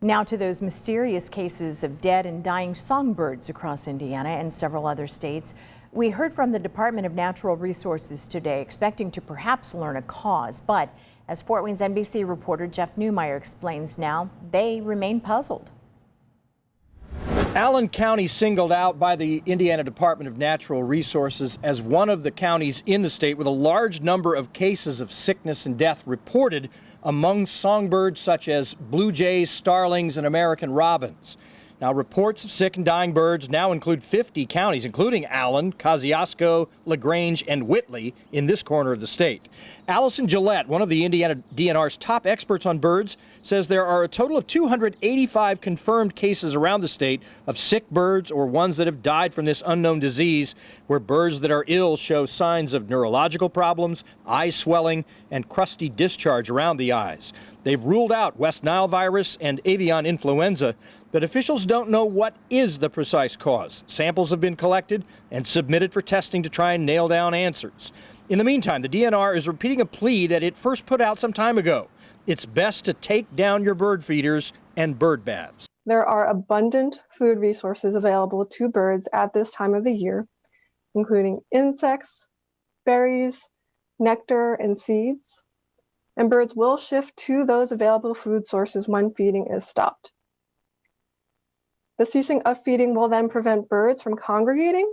Now to those mysterious cases of dead and dying songbirds across Indiana and several other states. We heard from the Department of Natural Resources today, expecting to perhaps learn a cause. But as Fort Wayne's NBC reporter Jeff Newmeyer explains now, they remain puzzled. Allen County singled out by the Indiana Department of Natural Resources as one of the counties in the state with a large number of cases of sickness and death reported among songbirds such as blue jays, starlings, and American robins. Now, reports of sick and dying birds now include 50 counties, including Allen, Kosciuszko, LaGrange, and Whitley in this corner of the state. Allison Gillette, one of the Indiana DNR's top experts on birds, says there are a total of 285 confirmed cases around the state of sick birds or ones that have died from this unknown disease, where birds that are ill show signs of neurological problems, eye swelling, and crusty discharge around the eyes. They've ruled out West Nile virus and avian influenza, but officials don't know what is the precise cause. Samples have been collected and submitted for testing to try and nail down answers. In the meantime, the DNR is repeating a plea that it first put out some time ago. It's best to take down your bird feeders and bird baths. There are abundant food resources available to birds at this time of the year, including insects, berries, nectar, and seeds. And birds will shift to those available food sources when feeding is stopped. The ceasing of feeding will then prevent birds from congregating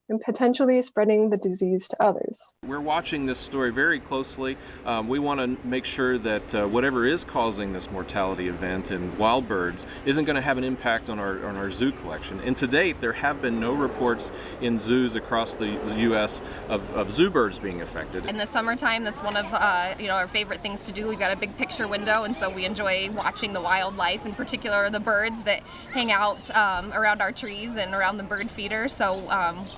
and potentially spreading the disease to others. We're watching this story very closely. We want to make sure that whatever is causing this mortality event in wild birds isn't going to have an impact on our zoo collection. And to date, there have been no reports in zoos across the U.S. of zoo birds being affected. In the summertime, that's one of our favorite things to do. We've got a big picture window, and so we enjoy watching the wildlife, in particular the birds that hang out around our trees and around the bird feeder. So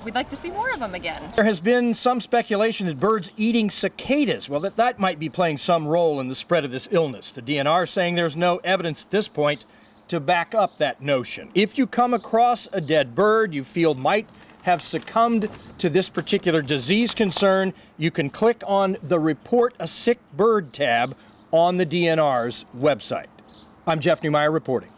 we'd like to see more of them again. There has been some speculation that birds eating cicadas, well, that might be playing some role in the spread of this illness. The DNR saying there's no evidence at this point to back up that notion. If you come across a dead bird you feel might have succumbed to this particular disease concern, you can click on the Report a Sick Bird tab on the DNR's website. I'm Jeff Newmeyer reporting.